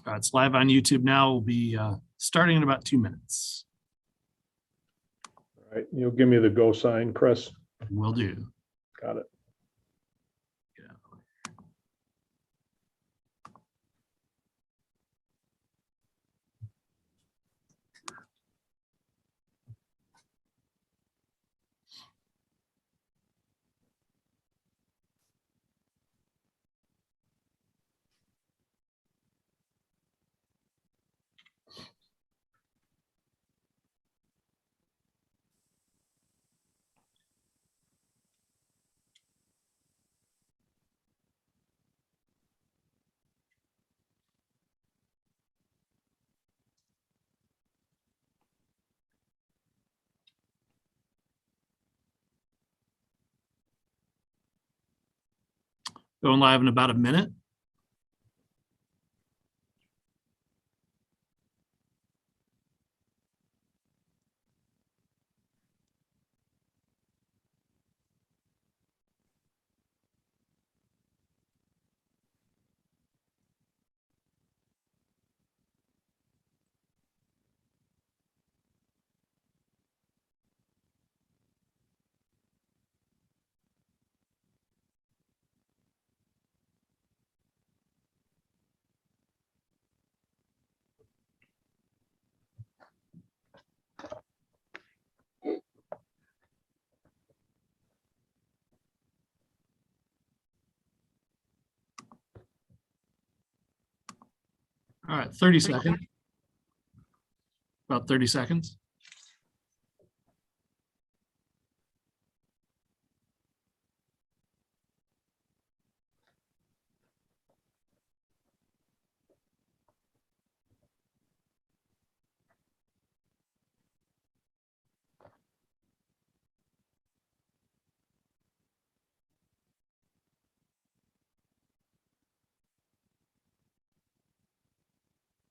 It's live on YouTube now. We'll be starting in about 2 minutes. All right, you'll give me the go sign, Chris. Will do. Got it. Going live in about a minute. All right, 30 seconds. About 30 seconds.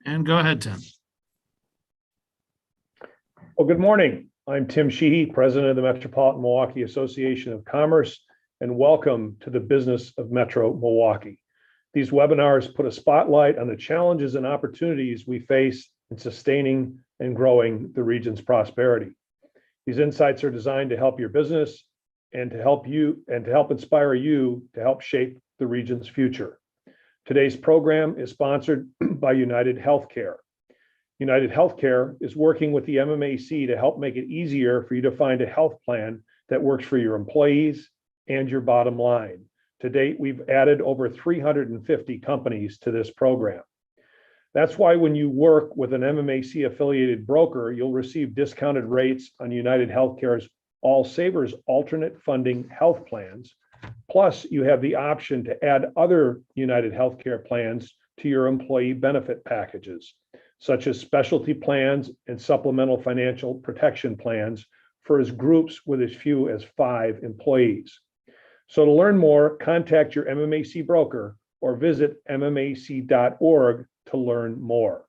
And go ahead, Tim. Well, good morning. I'm Tim Sheehy, president of the Metropolitan Milwaukee Association of Commerce, and welcome to the Business of Metro Milwaukee. These webinars put a spotlight on the challenges and opportunities we face in sustaining and growing the region's prosperity. These insights are designed to help your business and to help inspire you to help shape the region's future. Today's program is sponsored by United Healthcare. United Healthcare is working with the MMAC to help make it easier for you to find a health plan that works for your employees and your bottom line. To date, we've added over 350 companies to this program. That's why when you work with an MMAC affiliated broker, you'll receive discounted rates on United Healthcare's All Savers alternate funding health plans. Plus, you have the option to add other United Healthcare plans to your employee benefit packages, such as specialty plans and supplemental financial protection plans for as groups with as few as 5 employees. So to learn more, contact your MMAC broker or visit MMAC.org to learn more.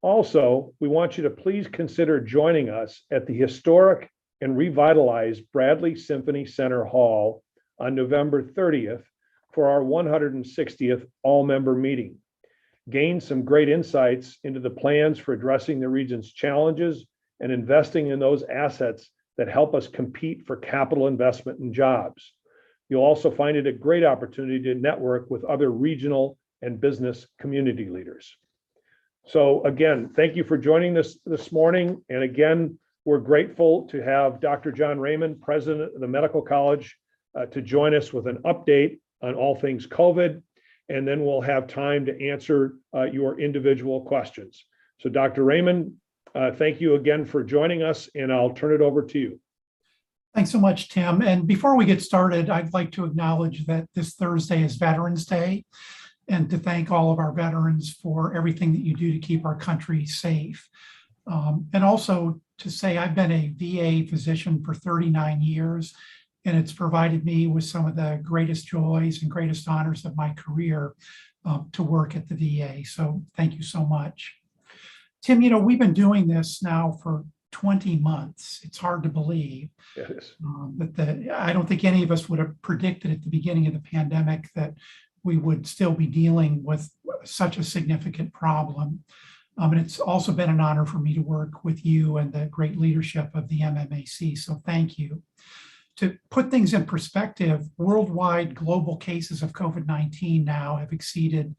Also, we want you to please consider joining us at the historic and revitalized Bradley Symphony Center Hall on November 30th for our 160th all-member meeting. Gain some great insights into the plans for addressing the region's challenges and investing in those assets that help us compete for capital investment and jobs. You'll also find it a great opportunity to network with other regional and business community leaders. So again, thank you for joining us this morning. And again, we're grateful to have Dr. John Raymond, president of the Medical College, to join us with an update on all things COVID, and then we'll have time to answer your individual questions. So Dr. Raymond, thank you again for joining us, and I'll turn it over to you. Thanks so much, Tim. And before we get started, I'd like to acknowledge that this Thursday is Veterans Day, and to thank all of our veterans for everything that you do to keep our country safe. And also to say I've been a VA physician for 39 years, and it's provided me with some of the greatest joys and greatest honors of my career to work at the VA. So thank you so much. Tim, you know, we've been doing this now for 20 months. It's hard to believe. Yes. But I don't think any of us would have predicted at the beginning of the pandemic that we would still be dealing with such a significant problem. And it's also been an honor for me to work with you and the great leadership of the MMAC, so thank you. To put things in perspective, worldwide global cases of COVID-19 now have exceeded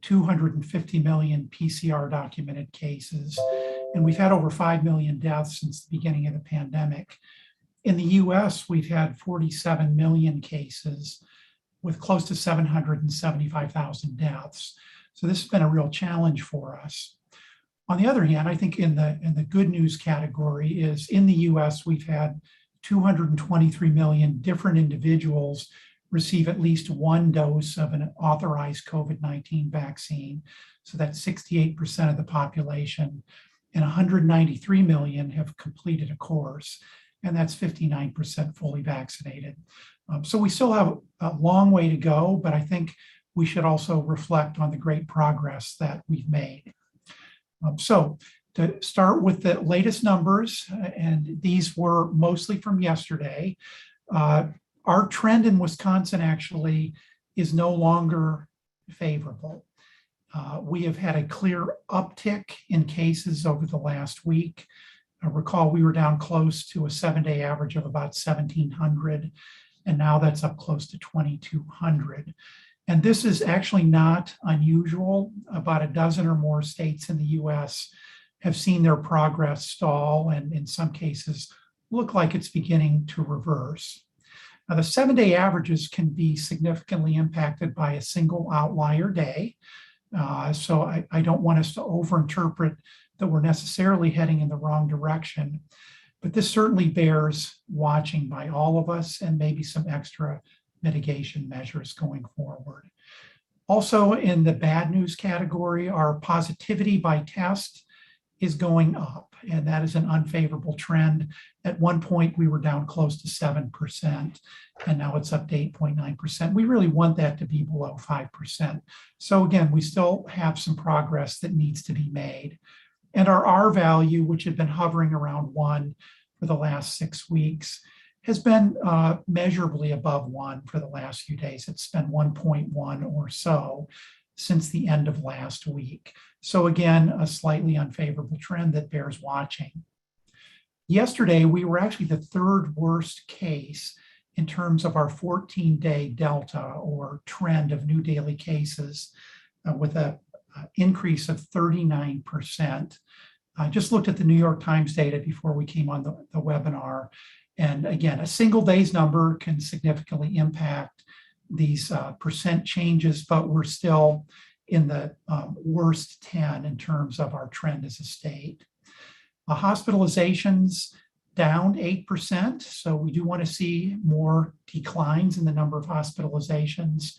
250 million PCR documented cases, and we've had over 5 million deaths since the beginning of the pandemic. In the US, we've had 47 million cases with close to 775,000 deaths. So this has been a real challenge for us. On the other hand, I think in the good news category is in the US, we've had 223 million different individuals receive at least one dose of an authorized COVID-19 vaccine. So that's 68% of the population, and 193 million have completed a course, and that's 59% fully vaccinated. So we still have a long way to go, but I think we should also reflect on the great progress that we've made. So to start with the latest numbers, and these were mostly from yesterday, our trend in Wisconsin actually is no longer favorable. We have had a clear uptick in cases over the last week. Recall, we were down close to a 7-day average of about 1,700, and now that's up close to 2,200. And this is actually not unusual. About a dozen or more states in the US have seen their progress stall, and in some cases look like it's beginning to reverse. Now, the 7-day averages can be significantly impacted by a single outlier day. So I don't want us to overinterpret that we're necessarily heading in the wrong direction, but this certainly bears watching by all of us and maybe some extra mitigation measures going forward. Also, in the bad news category, our positivity by test is going up, and that is an unfavorable trend. At one point, we were down close to 7%, and now it's up to 8.9%. We really want that to be below 5%. So again, we still have some progress that needs to be made. And our R value, which had been hovering around 1 for the last 6 weeks, has been measurably above 1 for the last few days. It's been 1.1 or so since the end of last week. So again, a slightly unfavorable trend that bears watching. Yesterday, we were actually the third worst case in terms of our 14-day delta or trend of new daily cases with an increase of 39%. I just looked at the New York Times data before we came on the webinar. And again, a single day's number can significantly impact these percent changes, but we're still in the worst 10 in terms of our trend as a state. Hospitalizations down 8%. So we do want to see more declines in the number of hospitalizations,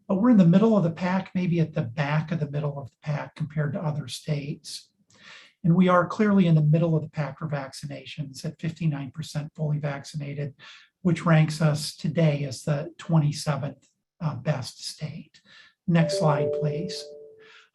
but we're in the middle of the pack, maybe at the back of the middle of the pack compared to other states. And we are clearly in the middle of the pack for vaccinations at 59% fully vaccinated, which ranks us today as the 27th best state. Next slide, please.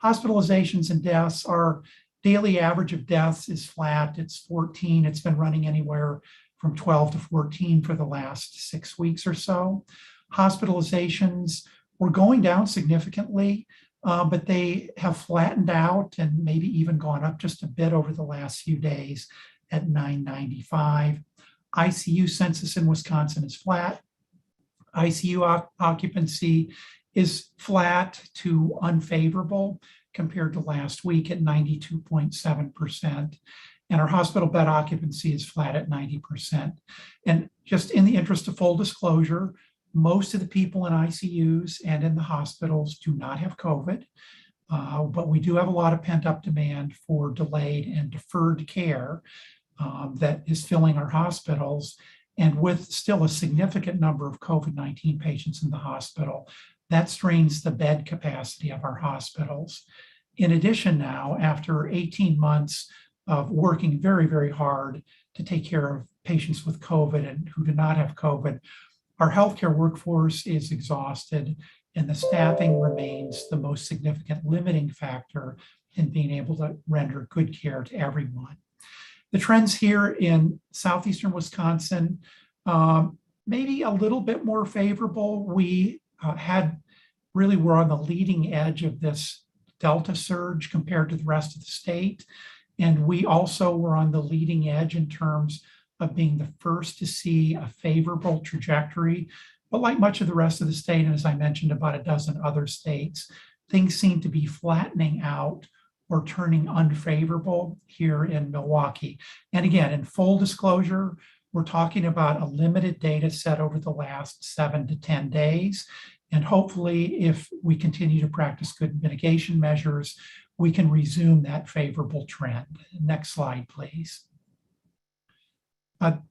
Hospitalizations and deaths, our daily average of deaths is flat. It's 14. It's been running anywhere from 12 to 14 for the last 6 weeks or so. Hospitalizations were going down significantly, but they have flattened out and maybe even gone up just a bit over the last few days at 995. ICU census in Wisconsin is flat. ICU occupancy is flat to unfavorable compared to last week at 92.7%. And our hospital bed occupancy is flat at 90%. And just in the interest of full disclosure, most of the people in ICUs and in the hospitals do not have COVID, but we do have a lot of pent-up demand for delayed and deferred care that is filling our hospitals. And with still a significant number of COVID-19 patients in the hospital, that strains the bed capacity of our hospitals. In addition now, after 18 months of working very, very hard to take care of patients with COVID and who do not have COVID, our healthcare workforce is exhausted, and the staffing remains the most significant limiting factor in being able to render good care to everyone. The trends here in Southeastern Wisconsin, maybe a little bit more favorable. We had Really, we're on the leading edge of this Delta surge compared to the rest of the state. And we also were on the leading edge in terms of being the first to see a favorable trajectory. But like much of the rest of the state, and as I mentioned, about a dozen other states, things seem to be flattening out or turning unfavorable here in Milwaukee. And again, in full disclosure, we're talking about a limited data set over the last 7 to 10 days. And hopefully, if we continue to practice good mitigation measures, we can resume that favorable trend. Next slide, please.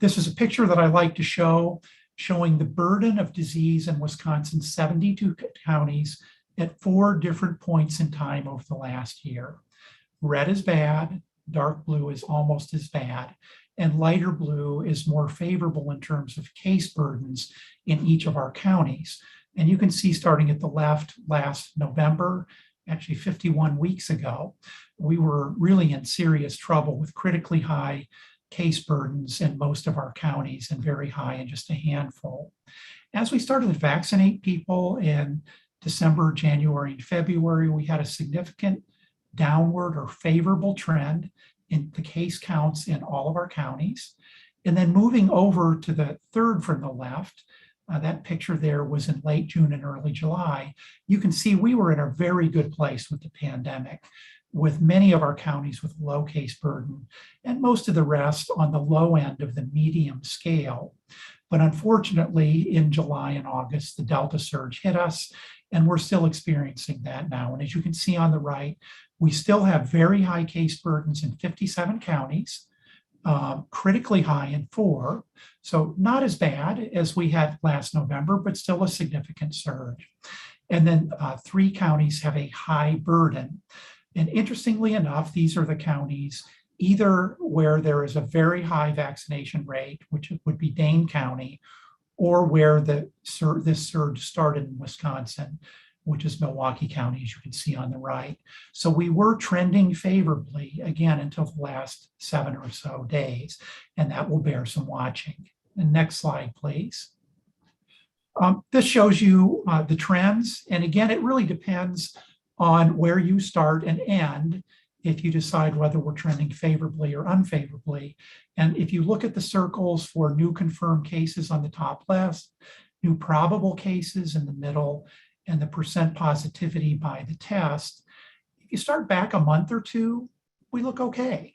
This is a picture that I like to show, showing the burden of disease in Wisconsin's 72 counties at 4 different points in time over the last year. Red is bad, dark blue is almost as bad, and lighter blue is more favorable in terms of case burdens in each of our counties. And you can see starting at the left last November, actually 51 weeks ago, we were really in serious trouble with critically high case burdens in most of our counties and very high in just a handful. As we started to vaccinate people in December, January, and February, we had a significant downward or favorable trend in the case counts in all of our counties. And then moving over to the third from the left, that picture there was in late June and early July. You can see we were in a very good place with the pandemic, with many of our counties with low case burden and most of the rest on the low end of the medium scale. But unfortunately, in July and August, the Delta surge hit us, and we're still experiencing that now. And as you can see on the right, we still have very high case burdens in 57 counties, critically high in 4. So not as bad as we had last November, but still a significant surge. And then 3 counties have a high burden. And interestingly enough, these are the counties either where there is a very high vaccination rate, which would be Dane County, or where this surge started in Wisconsin, which is Milwaukee County, as you can see on the right. So we were trending favorably, again, until the last 7 or so days, and that will bear some watching. The next slide, please. This shows you the trends, and again, it really depends on where you start and end if you decide whether we're trending favorably or unfavorably. And if you look at the circles for new confirmed cases on the top left, new probable cases in the middle, and the percent positivity by the test, if you start back a month or 2, we look okay.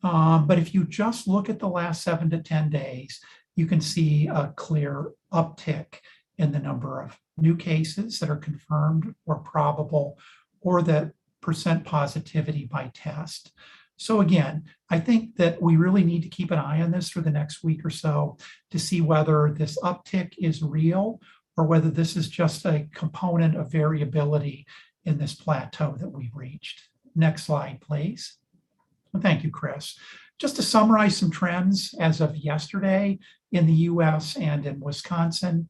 But if you just look at the last 7 to 10 days, you can see a clear uptick in the number of new cases that are confirmed or probable, or the percent positivity by test. So again, I think that we really need to keep an eye on this for the next week or so to see whether this uptick is real or whether this is just a component of variability in this plateau that we've reached. Next slide, please. Thank you, Chris. Just to summarize some trends as of yesterday in the US and in Wisconsin,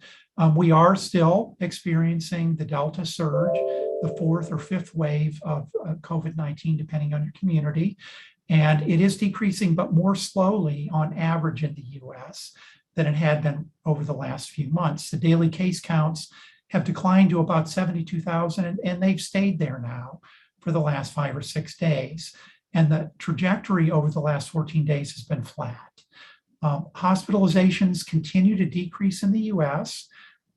we are still experiencing the Delta surge, the 4th or 5th wave of COVID-19, depending on your community. And it is decreasing, but more slowly on average in the US than it had been over the last few months. The daily case counts have declined to about 72,000, and they've stayed there now for the last 5 or 6 days. And the trajectory over the last 14 days has been flat. Hospitalizations continue to decrease in the US,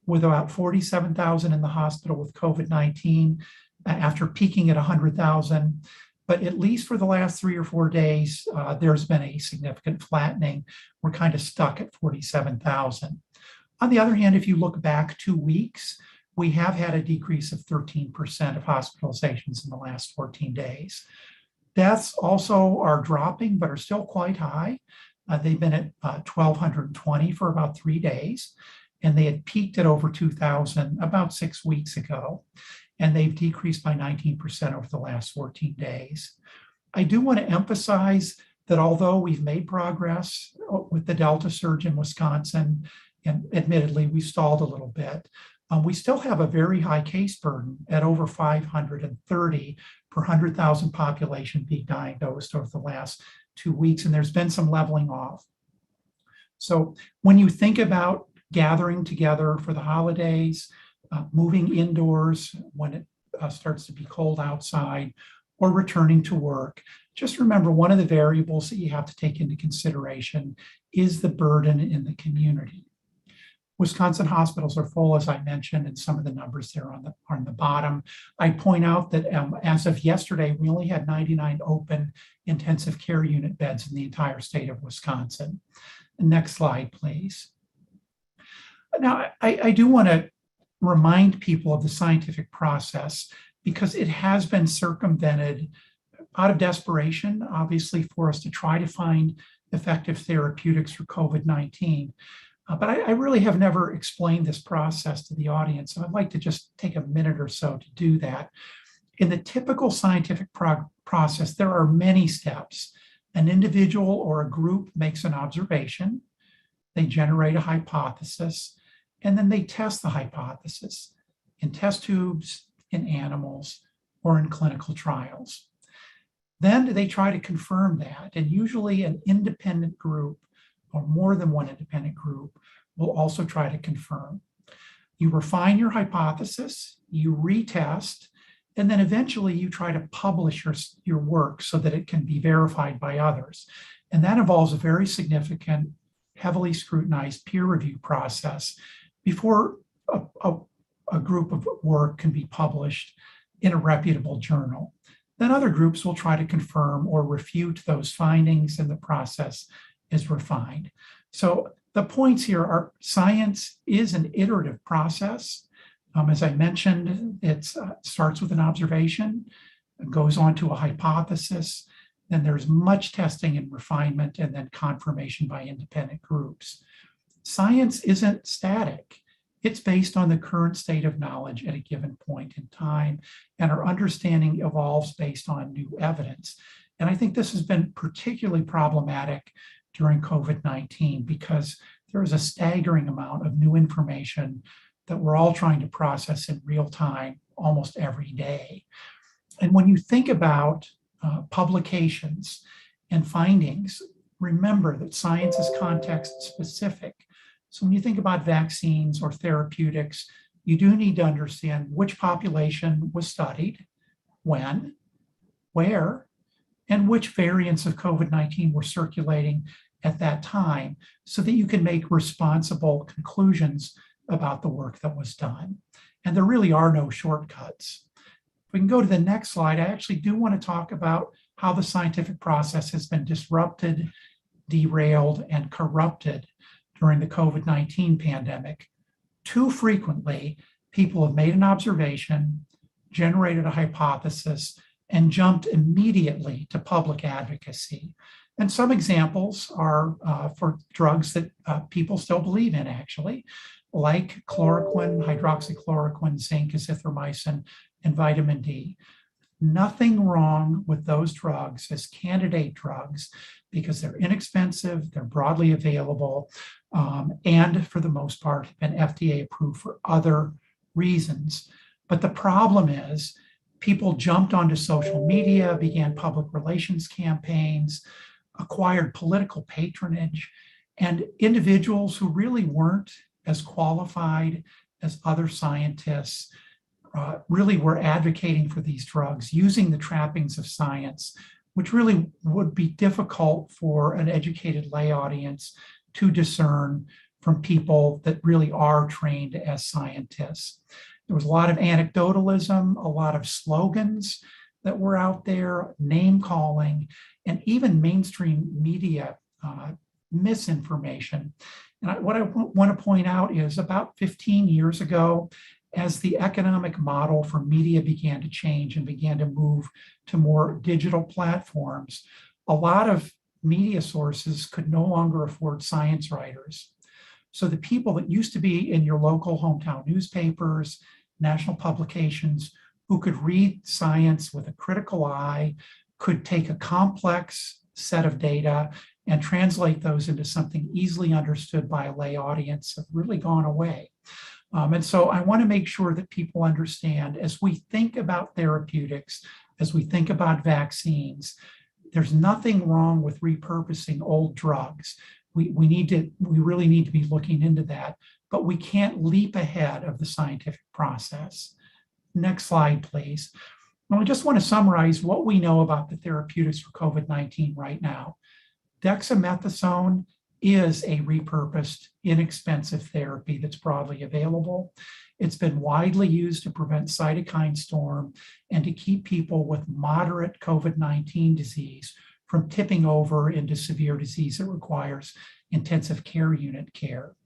with about 47,000 in the hospital with COVID-19 after peaking at 100,000. But at least for the last 3 or 4 days, there's been a significant flattening. We're kind of stuck at 47,000. On the other hand, if you look back 2 weeks, we have had a decrease of 13% of hospitalizations in the last 14 days. Deaths also are dropping, but are still quite high. They've been at 1,220 for about 3 days, and they had peaked at over 2,000 about 6 weeks ago, and they've decreased by 19% over the last 14 days. I do want to emphasize that although we've made progress with the Delta surge in Wisconsin, and admittedly we stalled a little bit, we still have a very high case burden at over 530 per 100,000 population being diagnosed over the last 2 weeks, and there's been some leveling off. So when you think about gathering together for the holidays, moving indoors when it starts to be cold outside, or returning to work. Just remember, one of the variables that you have to take into consideration is the burden in the community. Wisconsin hospitals are full, as I mentioned, and some of the numbers there are on the bottom. I point out that as of yesterday, we only had 99 open intensive care unit beds in the entire state of Wisconsin. The next slide, please. Now, I do want to remind people of the scientific process because it has been circumvented out of desperation, obviously, for us to try to find effective therapeutics for COVID-19. But I really have never explained this process to the audience, and I'd like to just take a minute or so to do that. In the typical scientific process, there are many steps. An individual or a group makes an observation, they generate a hypothesis, and then they test the hypothesis in test tubes, in animals, or in clinical trials. Then they try to confirm that, and usually an independent group or more than one independent group will also try to confirm. You refine your hypothesis, you retest, and then eventually you try to publish your work so that it can be verified by others. And that involves a very significant, heavily scrutinized peer review process before a group of work can be published in a reputable journal. Then other groups will try to confirm or refute those findings, and the process is refined. So the points here are science is an iterative process. As I mentioned, it starts with an observation, goes on to a hypothesis, then there's much testing and refinement, and then confirmation by independent groups. Science isn't static. It's based on the current state of knowledge at a given point in time, and our understanding evolves based on new evidence. And I think this has been particularly problematic during COVID-19 because there is a staggering amount of new information that we're all trying to process in real time almost every day. And when you think about publications and findings, remember that science is context specific. So when you think about vaccines or therapeutics, you do need to understand which population was studied, when, where, and which variants of COVID-19 were circulating at that time so that you can make responsible conclusions about the work that was done. And there really are no shortcuts. If we can go to the next slide, I actually do want to talk about how the scientific process has been disrupted, derailed, and corrupted during the COVID-19 pandemic. Too frequently, people have made an observation, generated a hypothesis, and jumped immediately to public advocacy. And some examples are for drugs that people still believe in, actually, like chloroquine, hydroxychloroquine, zinc, azithromycin, and vitamin D. Nothing wrong with those drugs as candidate drugs because they're inexpensive, they're broadly available, and for the most part have been FDA approved for other reasons. But the problem is people jumped onto social media, began public relations campaigns, acquired political patronage, and individuals who really weren't as qualified as other scientists really were advocating for these drugs using the trappings of science, which really would be difficult for an educated lay audience to discern from people that really are trained as scientists. There was a lot of anecdotalism, a lot of slogans that were out there, name calling, and even mainstream media misinformation. And what I want to point out is about 15 years ago, as the economic model for media began to change and began to move to more digital platforms, a lot of media sources could no longer afford science writers. So the people that used to be in your local hometown newspapers, national publications, who could read science with a critical eye, could take a complex set of data and translate those into something easily understood by a lay audience, have really gone away. And so I want to make sure that people understand, as we think about therapeutics, as we think about vaccines, there's nothing wrong with repurposing old drugs. We really need to be looking into that. but we can't leap ahead of the scientific process. Next slide, please. Now, I just want to summarize what we know about the therapeutics for COVID-19 right now. Dexamethasone is a repurposed, inexpensive therapy that's broadly available. It's been widely used to prevent cytokine storm and to keep people with moderate COVID-19 disease from tipping over into severe disease that requires intensive care unit care.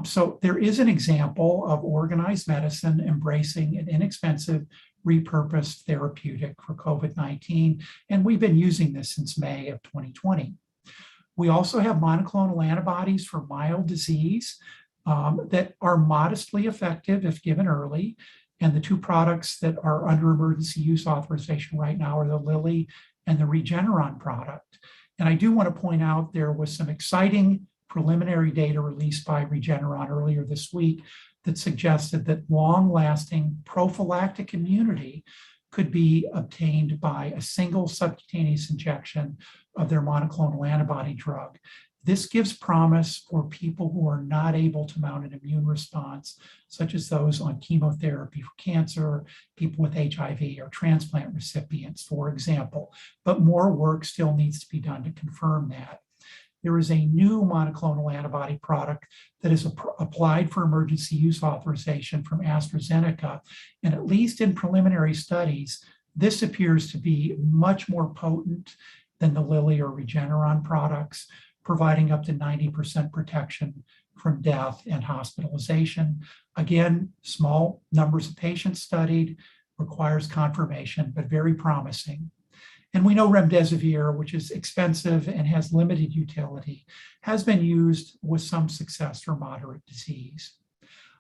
So there is an example of organized medicine embracing an inexpensive, repurposed therapeutic for COVID-19, and we've been using this since May of 2020. We also have monoclonal antibodies for mild disease that are modestly effective if given early. And the two products that are under emergency use authorization right now are the Lilly and the Regeneron product. And I do want to point out there was some exciting preliminary data released by Regeneron earlier this week that suggested that long-lasting prophylactic immunity could be obtained by a single subcutaneous injection of their monoclonal antibody drug. This gives promise for people who are not able to mount an immune response, such as those on chemotherapy for cancer, people with HIV, or transplant recipients, for example. But more work still needs to be done to confirm that. There is a new monoclonal antibody product that is applied for emergency use authorization from AstraZeneca. And at least in preliminary studies, this appears to be much more potent than the Lilly or Regeneron products, providing up to 90% protection from death and hospitalization. Again, small numbers of patients studied, requires confirmation, but very promising. And we know remdesivir, which is expensive and has limited utility, has been used with some success for moderate disease.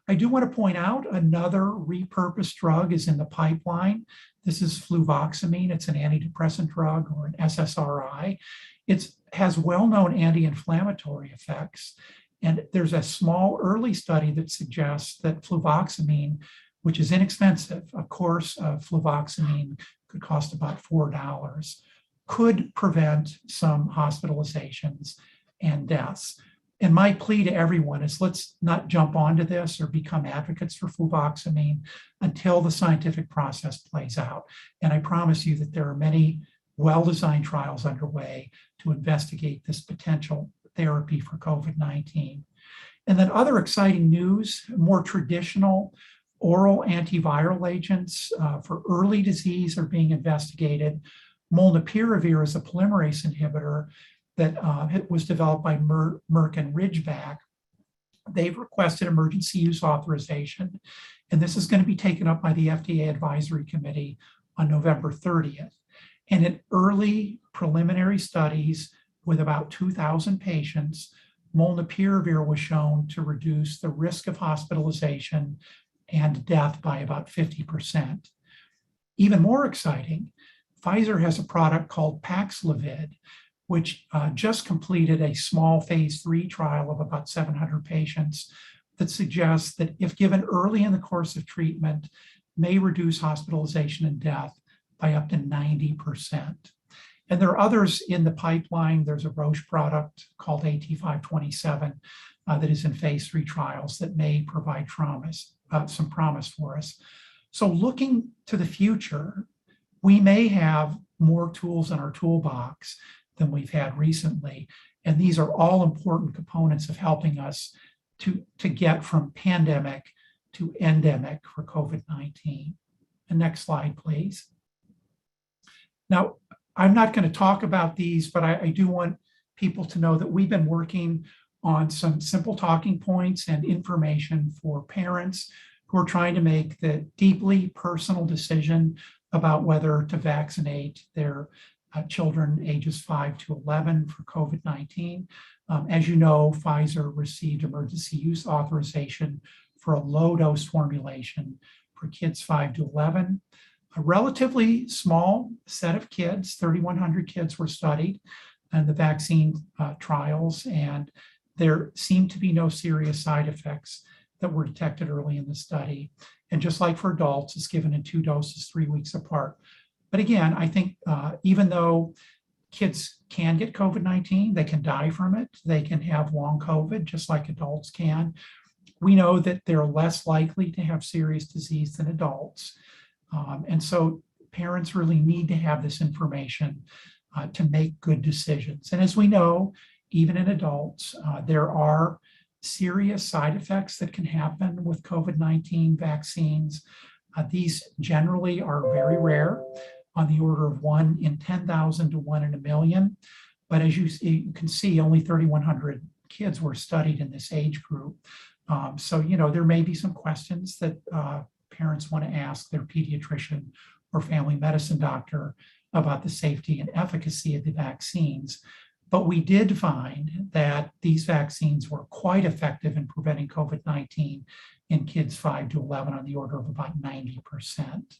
I do want to point out another repurposed drug is in the pipeline. This is fluvoxamine. It's an antidepressant drug or an SSRI. It has well-known anti-inflammatory effects. And there's a small early study that suggests that fluvoxamine, which is inexpensive, a course of fluvoxamine could cost about $4, could prevent some hospitalizations and deaths. And my plea to everyone is let's not jump onto this or become advocates for fluvoxamine until the scientific process plays out. And I promise you that there are many well-designed trials underway to investigate this potential therapy for COVID-19. And then other exciting news, more traditional oral antiviral agents for early disease are being investigated. Molnupiravir is a polymerase inhibitor that was developed by Merck and Ridgeback. They've requested emergency use authorization, and this is going to be taken up by the FDA Advisory Committee on November 30th. And in early preliminary studies with about 2,000 patients, molnupiravir was shown to reduce the risk of hospitalization and death by about 50%. Even more exciting, Pfizer has a product called Paxlivid, which just completed a small phase 3 trial of about 700 patients that suggests that if given early in the course of treatment, may reduce hospitalization and death by up to 90%. And there are others in the pipeline. There's a Roche product called AT527 that is in phase 3 trials that may provide some promise for us. So looking to the future, we may have more tools in our toolbox than we've had recently. And these are all important components of helping us to get from pandemic to endemic for COVID-19. And next slide, please. Now, I'm not going to talk about these, but I do want people to know that we've been working on some simple talking points and information for parents who are trying to make the deeply personal decision about whether to vaccinate their children ages 5 to 11 for COVID-19. As you know, Pfizer received emergency use authorization for a low-dose formulation for kids 5 to 11. A relatively small set of kids, 3,100 kids were studied in the vaccine trials, and there seemed to be no serious side effects that were detected early in the study. And just like for adults, it's given in 2 doses 3 weeks apart. But again, I think even though kids can get COVID-19, they can die from it, they can have long COVID, just like adults can. we know that they're less likely to have serious disease than adults. And so parents really need to have this information to make good decisions. And as we know, even in adults, there are serious side effects that can happen with COVID-19 vaccines. These generally are very rare, on the order of 1 in 10,000 to 1 in a million. But as you can see, only 3,100 kids were studied in this age group. So, there may be some questions that parents want to ask their pediatrician or family medicine doctor about the safety and efficacy of the vaccines. But we did find that these vaccines were quite effective in preventing COVID-19 in kids 5 to 11 on the order of about 90%.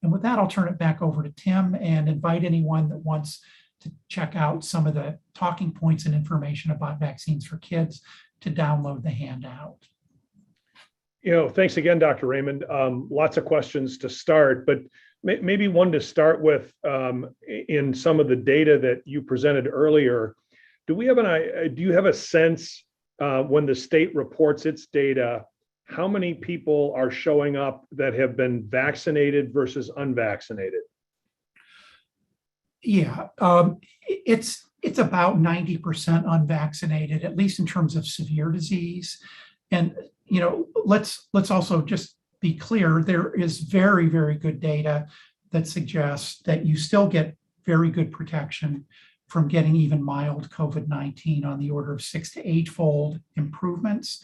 And with that, I'll turn it back over to Tim and invite anyone that wants to check out some of the talking points and information about vaccines for kids to download the handout. Thanks again, Dr. Raymond. Lots of questions to start, but maybe one to start with in some of the data that you presented earlier. Do you have a sense when the state reports its data, how many people are showing up that have been vaccinated versus unvaccinated? Yeah, it's about 90% unvaccinated, at least in terms of severe disease. And let's also just be clear, there is very, very good data that suggests that you still get very good protection from getting even mild COVID-19 on the order of 6 to 8-fold improvements.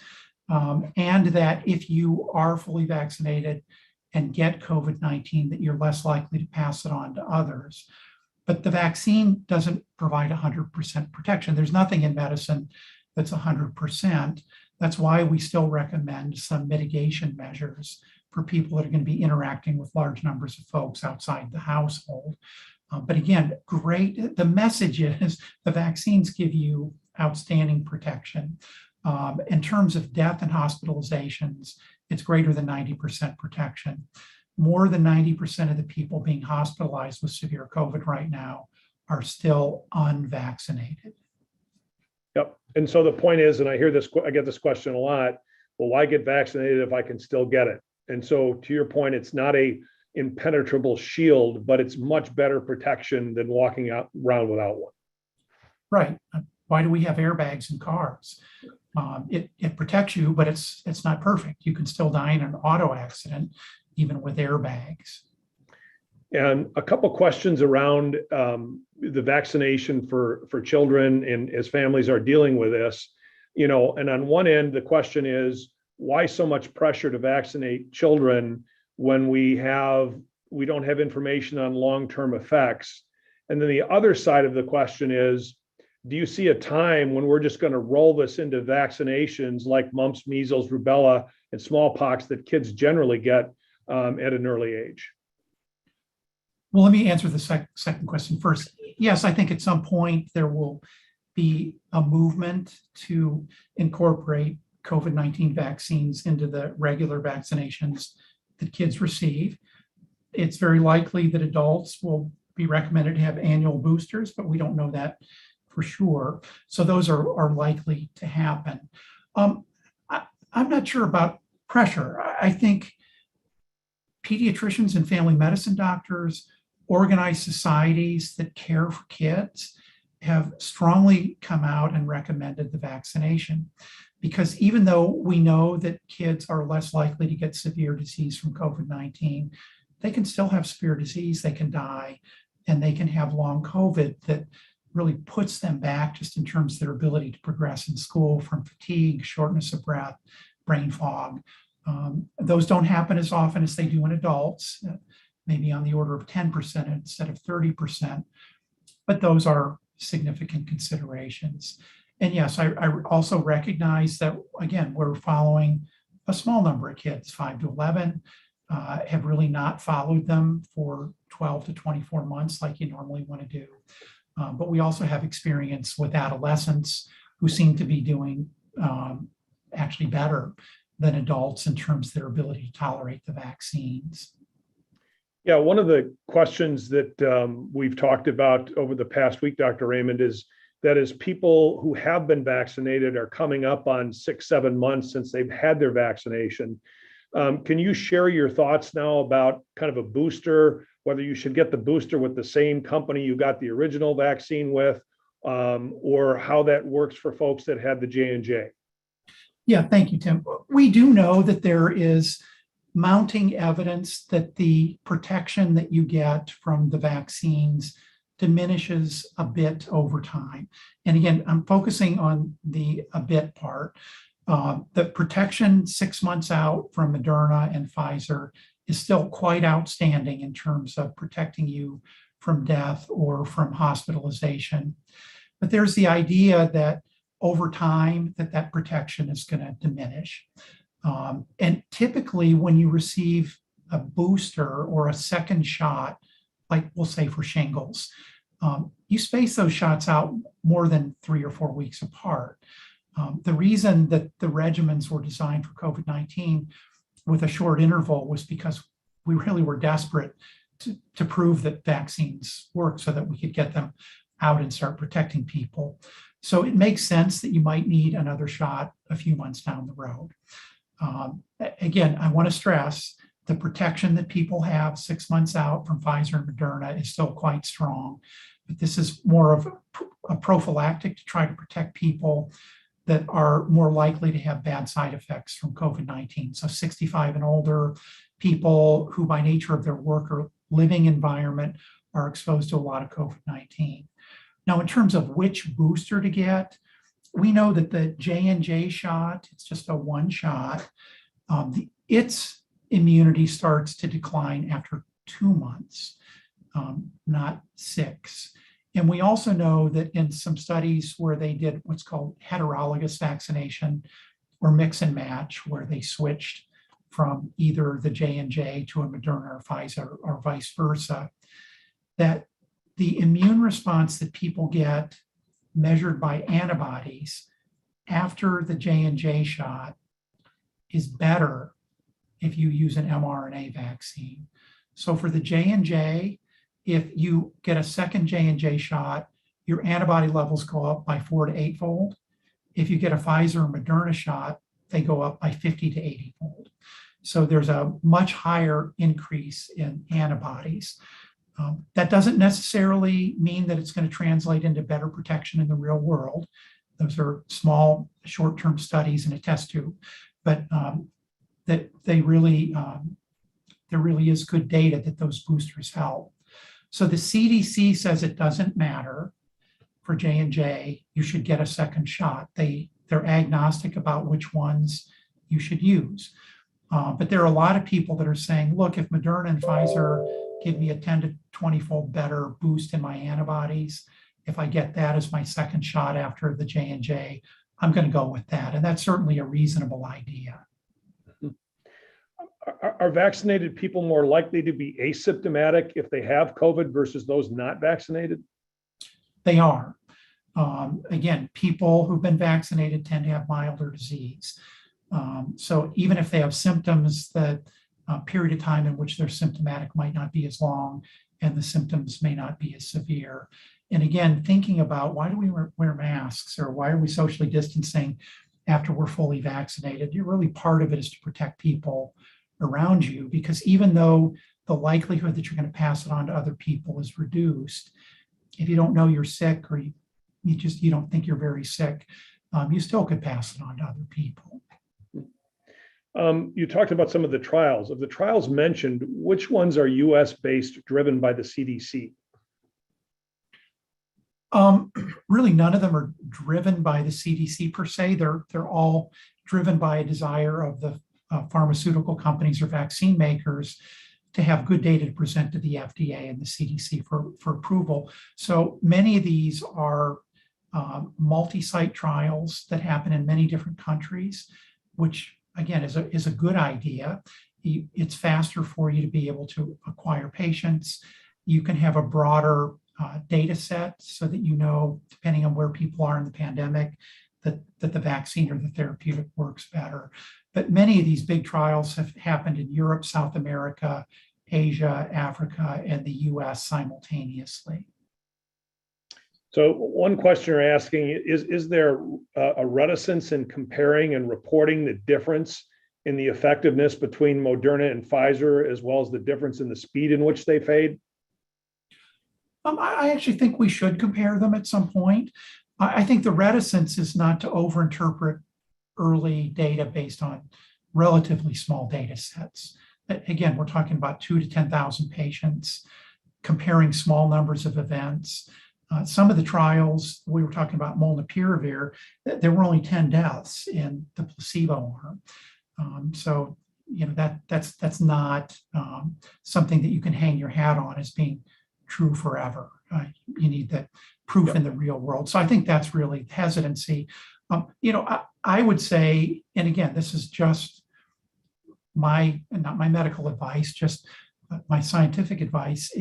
And that if you are fully vaccinated and get COVID-19, that you're less likely to pass it on to others. But the vaccine doesn't provide 100% protection. There's nothing in medicine that's 100%. That's why we still recommend some mitigation measures for people that are going to be interacting with large numbers of folks outside the household. But again, great. The message is the vaccines give you outstanding protection. In terms of death and hospitalizations, it's greater than 90% protection. More than 90% of the people being hospitalized with severe COVID right now are still unvaccinated. Yep. And so the point is, and I get this question a lot, well, why get vaccinated if I can still get it? And so to your point, it's not a impenetrable shield, but it's much better protection than walking around without one. Right. Why do we have airbags in cars? It protects you, but it's not perfect. You can still die in an auto accident, even with airbags. And a couple questions around the vaccination for children and as families are dealing with this, and on one end, the question is, why so much pressure to vaccinate children when we don't have information on long-term effects? And then the other side of the question is, do you see a time when we're just going to roll this into vaccinations like mumps, measles, rubella, and smallpox that kids generally get at an early age? Well, let me answer the second question first. Yes, I think at some point there will be a movement to incorporate COVID-19 vaccines into the regular vaccinations that kids receive. It's very likely that adults will be recommended to have annual boosters, but we don't know that for sure. So those are likely to happen. I'm not sure about pressure. I think pediatricians and family medicine doctors, organized societies that care for kids have strongly come out and recommended the vaccination. Because even though we know that kids are less likely to get severe disease from COVID-19, they can still have severe disease, they can die, and they can have long COVID that really puts them back just in terms of their ability to progress in school from fatigue, shortness of breath, brain fog. Those don't happen as often as they do in adults, maybe on the order of 10% instead of 30%, but those are significant considerations. And yes, I also recognize that, again, we're following a small number of kids, 5 to 11, have really not followed them for 12 to 24 months like you normally want to do. But we also have experience with adolescents who seem to be doing actually better than adults in terms of their ability to tolerate the vaccines. Yeah, one of the questions that we've talked about over the past week, Dr. Raymond, is that is, people who have been vaccinated are coming up on 6-7 months since they've had their vaccination. Can you share your thoughts now about kind of a booster, whether you should get the booster with the same company you got the original vaccine with, or how that works for folks that had the J&J? Yeah, thank you, Tim. We do know that there is mounting evidence that the protection that you get from the vaccines diminishes a bit over time. And again, I'm focusing on the a bit part. The protection 6 months out from Moderna and Pfizer is still quite outstanding in terms of protecting you from death or from hospitalization. But there's the idea that over time that protection is going to diminish. And typically when you receive a booster or a second shot, like we'll say for shingles, you space those shots out more than 3 or 4 weeks apart. The reason that the regimens were designed for COVID-19 with a short interval was because we really were desperate to prove that vaccines work so that we could get them out and start protecting people. So it makes sense that you might need another shot a few months down the road. Again, I want to stress the protection that people have 6 months out from Pfizer and Moderna is still quite strong, but this is more of a prophylactic to try to protect people that are more likely to have bad side effects from COVID-19. So 65 and older, people who by nature of their work or living environment are exposed to a lot of COVID-19. Now, in terms of which booster to get, we know that the J&J shot, it's just a one shot, its immunity starts to decline after 2 months, not 6. And we also know that in some studies where they did what's called heterologous vaccination or mix and match, where they switched from either the J&J to a Moderna or Pfizer or vice versa, that the immune response that people get measured by antibodies after the J&J shot is better if you use an mRNA vaccine. So for the J&J, if you get a second J&J shot, your antibody levels go up by 4 to 8-fold. If you get a Pfizer or Moderna shot, they go up by 50 to 80-fold. So there's a much higher increase in antibodies. That doesn't necessarily mean that it's going to translate into better protection in the real world. Those are small, short-term studies in a test tube, but that they really, there really is good data that those boosters help. So the CDC says it doesn't matter for J&J, you should get a second shot. They're agnostic about which ones you should use. But there are a lot of people that are saying, look, if Moderna and Pfizer give me a 10 to 20-fold better boost in my antibodies, if I get that as my second shot after the J&J, I'm going to go with that. And that's certainly a reasonable idea. Are vaccinated people more likely to be asymptomatic if they have COVID versus those not vaccinated? They are. Again, people who've been vaccinated tend to have milder disease. So even if they have symptoms, that period of time in which they're symptomatic might not be as long, and the symptoms may not be as severe. And again, thinking about why do we wear masks, or why are we socially distancing after we're fully vaccinated? Really part of it is to protect people around you, because even though the likelihood that you're going to pass it on to other people is reduced, if you don't know you're sick, or you don't think you're very sick, you still could pass it on to other people. You talked about some of the trials. Of the trials mentioned, which ones are US-based, driven by the CDC? Really, none of them are driven by the CDC per se. They're all driven by a desire of the pharmaceutical companies or vaccine makers to have good data to present to the FDA and the CDC for approval. So many of these are multi-site trials that happen in many different countries, which again is a good idea. It's faster for you to be able to acquire patients. You can have a broader data set so that you know, depending on where people are in the pandemic, that the vaccine or the therapeutic works better. But many of these big trials have happened in Europe, South America, Asia, Africa, and the US simultaneously. So one question you're asking is there a reticence in comparing and reporting the difference in the effectiveness between Moderna and Pfizer, as well as the difference in the speed in which they fade? I actually think we should compare them at some point. I think the reticence is not to overinterpret early data based on relatively small data sets. Again, we're talking about 2 to 10,000 patients, comparing small numbers of events. Some of the trials, we were talking about molnupiravir, there were only 10 deaths in the placebo arm. So, you know, that's not something that you can hang your hat on as being true forever. You need the proof in the real world. So I think that's really hesitancy. You know, I would say, and again, this is just not my medical advice, just my scientific advice.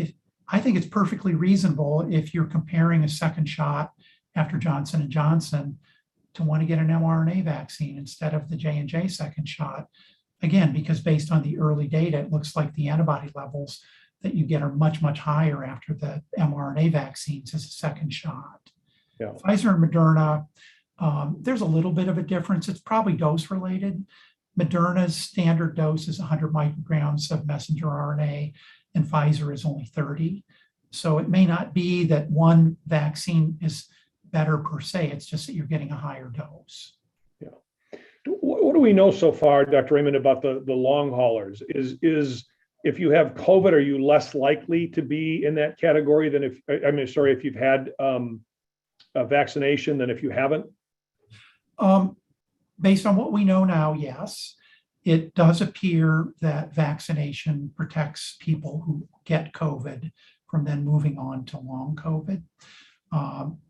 I think it's perfectly reasonable if you're comparing a second shot after Johnson & Johnson to want to get an mRNA vaccine instead of the J&J second shot. Again, because based on the early data, it looks like the antibody levels that you get are much, much higher after the mRNA vaccines as a second shot. Yeah. Pfizer and Moderna, there's a little bit of a difference. It's probably dose related. Moderna's standard dose is 100 micrograms of messenger RNA, and Pfizer is only 30. So it may not be that one vaccine is better per se, it's just that you're getting a higher dose. Yeah. What do we know so far, Dr. Raymond, about the long haulers? Is if you have COVID, are you less likely to be in that category than if you've had a vaccination than if you haven't? Based on what we know now, yes. It does appear that vaccination protects people who get COVID from then moving on to long COVID.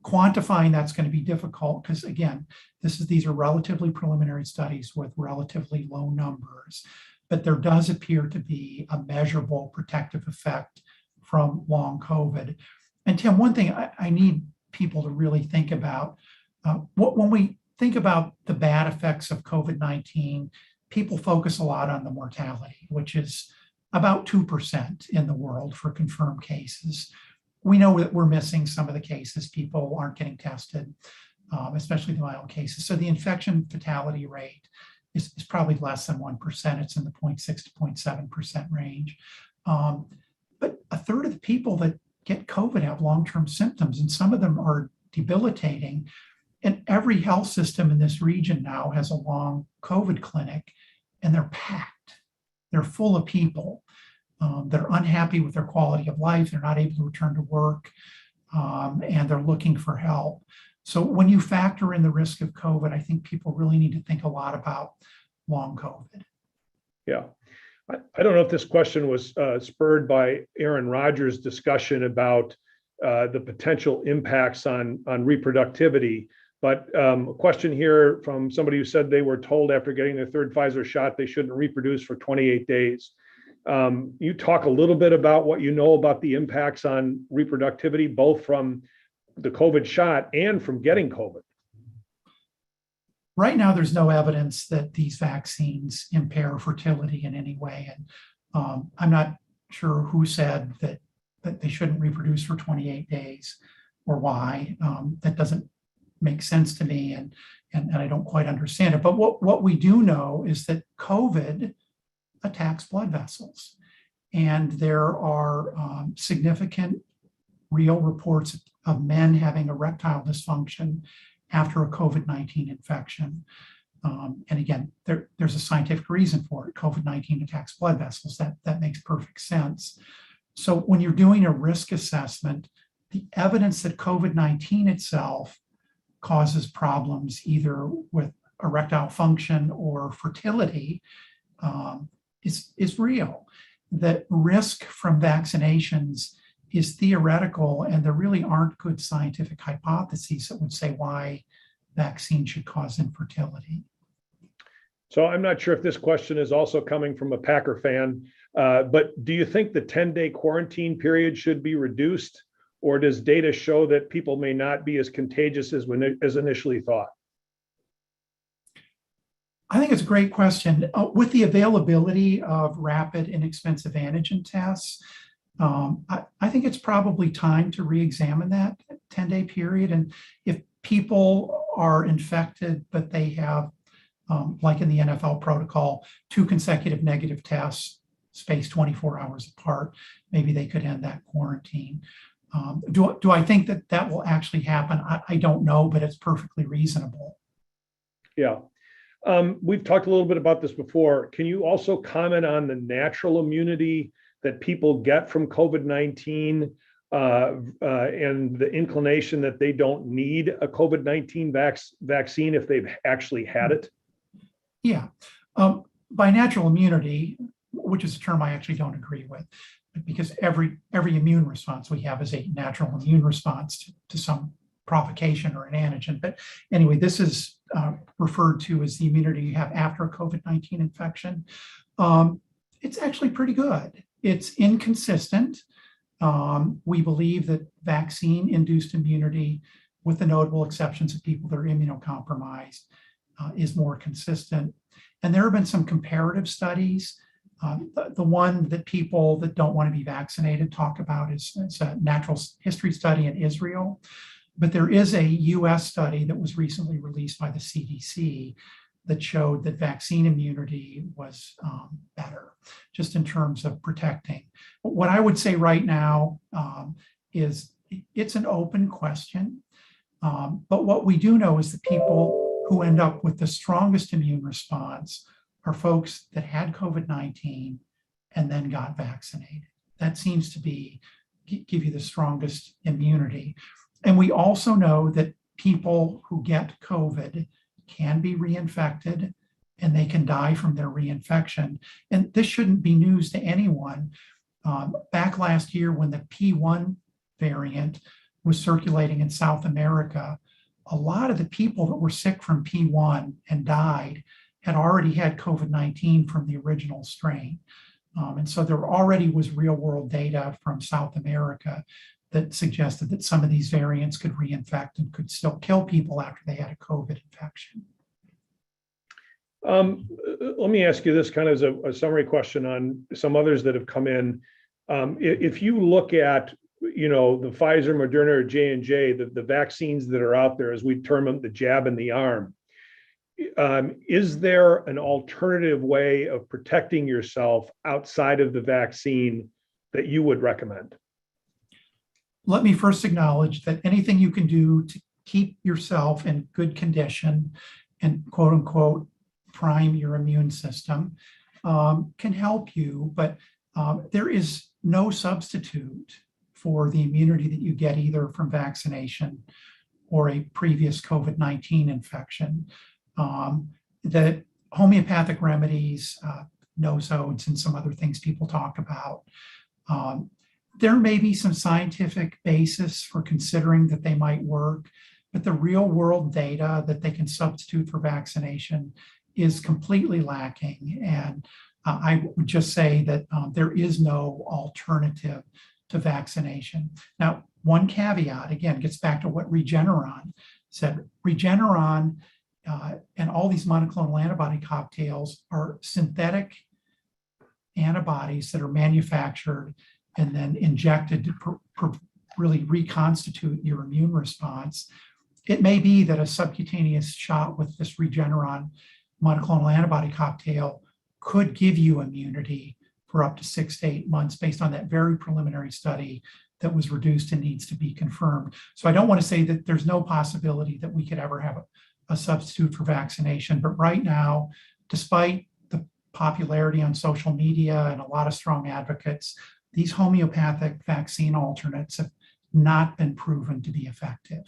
Quantifying that's going to be difficult because, again, these are relatively preliminary studies with relatively low numbers, but there does appear to be a measurable protective effect from long COVID. And Tim, one thing I need people to really think about, when we think about the bad effects of COVID-19, people focus a lot on the mortality, which is about 2% in the world for confirmed cases. We know that we're missing some of the cases. People aren't getting tested, especially the mild cases. So the infection fatality rate is probably less than 1%. It's in the 0.6 to 0.7% range. But a third of the people that get COVID have long-term symptoms, and some of them are debilitating. And every health system in this region now has a long COVID clinic, and they're packed. They're full of people. They're unhappy with their quality of life. They're not able to return to work, and they're looking for help. So when you factor in the risk of COVID, I think people really need to think a lot about long COVID. Yeah. I don't know if this question was spurred by Aaron Rodgers' discussion about the potential impacts on reproductivity. But a question here from somebody who said they were told after getting their third Pfizer shot they shouldn't reproduce for 28 days. You talk a little bit about what you know about the impacts on reproductivity, both from the COVID shot and from getting COVID. Right now, there's no evidence that these vaccines impair fertility in any way. And I'm not sure who said that they shouldn't reproduce for 28 days or why. That doesn't make sense to me, and I don't quite understand it. But what we do know is that COVID attacks blood vessels, and there are significant real reports of men having erectile dysfunction after a COVID-19 infection. And again, there's a scientific reason for it. COVID-19 attacks blood vessels. That makes perfect sense. So when you're doing a risk assessment, the evidence that COVID-19 itself causes problems either with erectile function or fertility is real. That risk from vaccinations is theoretical, and there really aren't good scientific hypotheses that would say why vaccine should cause infertility. So I'm not sure if this question is also coming from a Packer fan, but do you think the 10-day quarantine period should be reduced, or does data show that people may not be as contagious as initially thought? I think it's a great question. With the availability of rapid, inexpensive antigen tests, I think it's probably time to re-examine that 10-day period. And if people are infected, but they have, like in the NFL protocol, 2 consecutive negative tests spaced 24 hours apart, maybe they could end that quarantine. Do I think that that will actually happen? I don't know, but it's perfectly reasonable. Yeah. We've talked a little bit about this before. Can you also comment on the natural immunity that people get from COVID-19 and the inclination that they don't need a COVID-19 vaccine if they've actually had it? Yeah. By natural immunity, which is a term I actually don't agree with, because every immune response we have is a natural immune response to some provocation or an antigen. But anyway, this is referred to as the immunity you have after a COVID-19 infection. It's actually pretty good. It's inconsistent. We believe that vaccine-induced immunity, with the notable exceptions of people that are immunocompromised, is more consistent. And there have been some comparative studies. The one that people that don't want to be vaccinated talk about is a natural history study in Israel. But there is a US study that was recently released by the CDC that showed that vaccine immunity was better, just in terms of protecting. But what I would say right now is it's an open question. But what we do know is that people who end up with the strongest immune response are folks that had COVID-19 and then got vaccinated. That seems to give you the strongest immunity. And we also know that people who get COVID can be reinfected and they can die from their reinfection. And this shouldn't be news to anyone. Back last year, when the P1 variant was circulating in South America, a lot of the people that were sick from P1 and died had already had COVID-19 from the original strain. And so there already was real world data from South America that suggested that some of these variants could reinfect and could still kill people after they had a COVID infection. Let me ask you this kind of as a summary question on some others that have come in. If you look at, the Pfizer, Moderna, or J&J, the vaccines that are out there, as we term them, the jab in the arm, is there an alternative way of protecting yourself outside of the vaccine that you would recommend? Let me first acknowledge that anything you can do to keep yourself in good condition and quote unquote prime your immune system can help you, but there is no substitute for the immunity that you get either from vaccination or a previous COVID-19 infection. The homeopathic remedies, nosodes, and some other things people talk about, there may be some scientific basis for considering that they might work, but the real world data that they can substitute for vaccination is completely lacking. And I would just say that there is no alternative to vaccination. Now, one caveat, again, gets back to what Regeneron said. Regeneron and all these monoclonal antibody cocktails are synthetic antibodies that are manufactured and then injected to really reconstitute your immune response. It may be that a subcutaneous shot with this Regeneron monoclonal antibody cocktail could give you immunity for up to 6 to 8 months based on that very preliminary study that was reduced and needs to be confirmed. So I don't want to say that there's no possibility that we could ever have a substitute for vaccination, but right now, despite the popularity on social media and a lot of strong advocates, these homeopathic vaccine alternates have not been proven to be effective.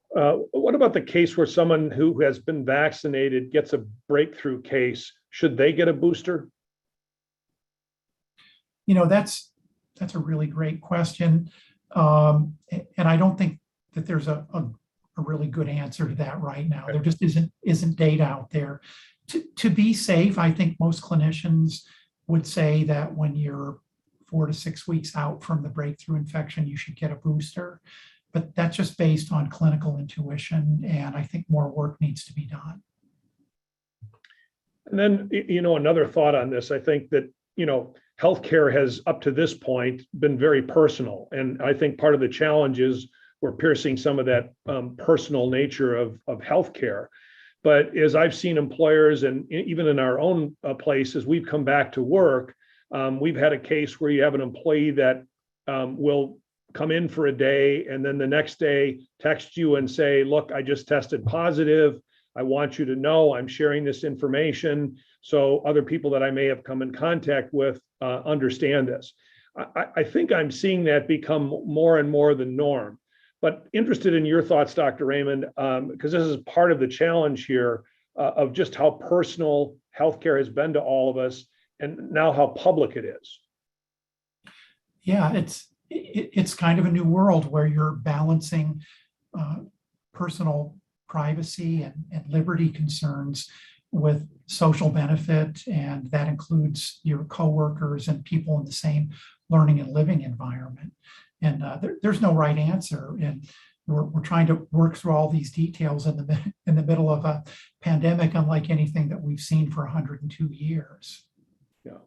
What about the case where someone who has been vaccinated gets a breakthrough case? Should they get a booster? That's a really great question. And I don't think that there's a really good answer to that right now. There just isn't data out there. To be safe, I think most clinicians would say that when you're 4 to 6 weeks out from the breakthrough infection, you should get a booster. But that's just based on clinical intuition, and I think more work needs to be done. And then, another thought on this, I think that, healthcare has up to this point been very personal. And I think part of the challenge is we're piercing some of that personal nature of healthcare. But as I've seen employers, and even in our own place, as we've come back to work, we've had a case where you have an employee that will come in for a day and then the next day text you and say, look, I just tested positive. I want you to know I'm sharing this information so other people that I may have come in contact with understand this. I think I'm seeing that become more and more the norm. But interested in your thoughts, Dr. Raymond, because this is part of the challenge here of just how personal healthcare has been to all of us and now how public it is. Yeah, it's kind of a new world where you're balancing personal privacy and liberty concerns with social benefit, and that includes your coworkers and people in the same learning and living environment. And there's no right answer, and we're trying to work through all these details in the middle of a pandemic, unlike anything that we've seen for 102 years. Yeah.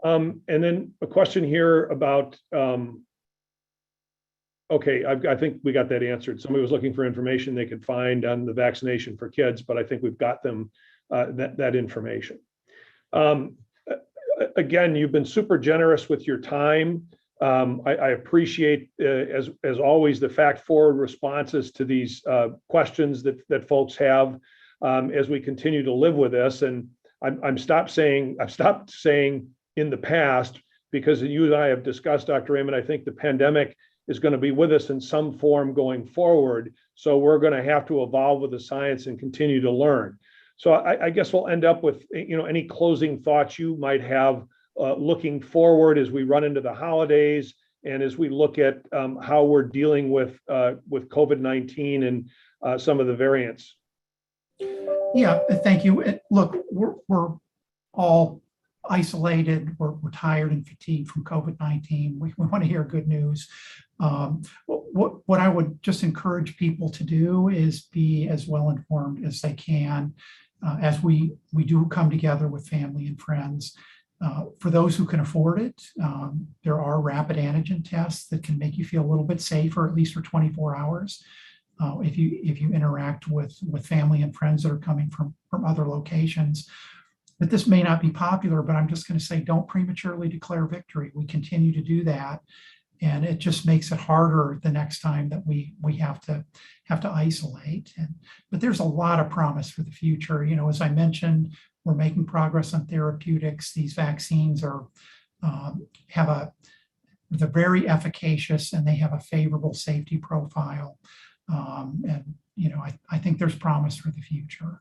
And then a question here about, okay, I think we got that answered. Somebody was looking for information they could find on the vaccination for kids, but I think we've got them that information. Again, you've been super generous with your time. I appreciate, as always, the fact-forward responses to these questions that folks have as we continue to live with this. And I've stopped saying in the past, because you and I have discussed, Dr. Raymond, I think the pandemic is going to be with us in some form going forward. So we're going to have to evolve with the science and continue to learn. So I guess we'll end up with, any closing thoughts you might have looking forward as we run into the holidays and as we look at how we're dealing with COVID-19 and some of the variants. Yeah, thank you. Look, we're all isolated. We're tired and fatigued from COVID-19. We want to hear good news. What I would just encourage people to do is be as well informed as they can as we do come together with family and friends. For those who can afford it, there are rapid antigen tests that can make you feel a little bit safer, at least for 24 hours. If you interact with family and friends that are coming from other locations. But this may not be popular, but I'm just going to say, don't prematurely declare victory. We continue to do that, and it just makes it harder the next time that we have to isolate. But there's a lot of promise for the future. As I mentioned, we're making progress on therapeutics. These vaccines they're very efficacious, and they have a favorable safety profile. I think there's promise for the future.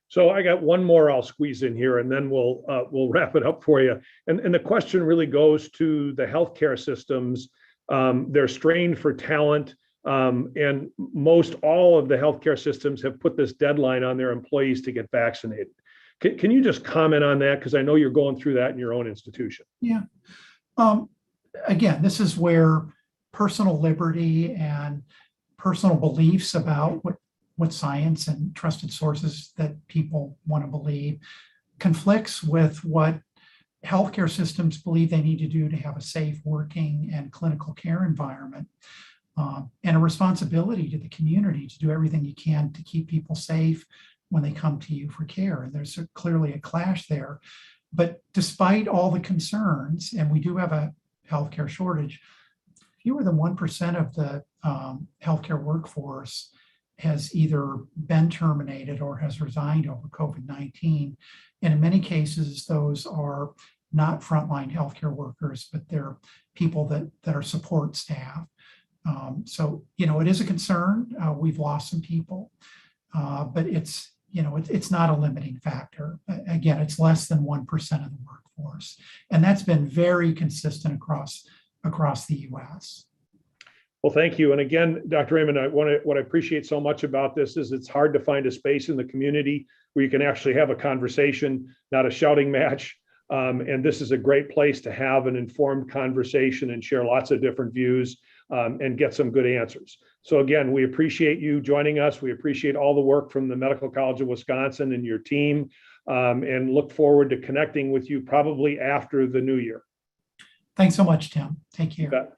So I got one more I'll squeeze in here, and then we'll wrap it up for you. And the question really goes to the healthcare systems. They're strained for talent, and most all of the healthcare systems have put this deadline on their employees to get vaccinated. Can you just comment on that? Because I know you're going through that in your own institution. Yeah. Again, this is where personal liberty and personal beliefs about what science and trusted sources that people want to believe conflicts with what healthcare systems believe they need to do to have a safe working and clinical care environment, and a responsibility to the community to do everything you can to keep people safe when they come to you for care. And there's clearly a clash there. But despite all the concerns, and we do have a healthcare shortage, fewer than 1% of the healthcare workforce has either been terminated or has resigned over COVID-19. And in many cases, those are not frontline healthcare workers, but they're people that are support staff. So, it is a concern. We've lost some people, but it's not a limiting factor. Again, it's less than 1% of the workforce. And that's been very consistent across the US. Well, thank you. And again, Dr. Raymond, what I appreciate so much about this is it's hard to find a space in the community where you can actually have a conversation, not a shouting match. And this is a great place to have an informed conversation and share lots of different views and get some good answers. So again, we appreciate you joining us. We appreciate all the work from the Medical College of Wisconsin and your team. and look forward to connecting with you probably after the new year. Thanks so much, Tim. Take You care. bet.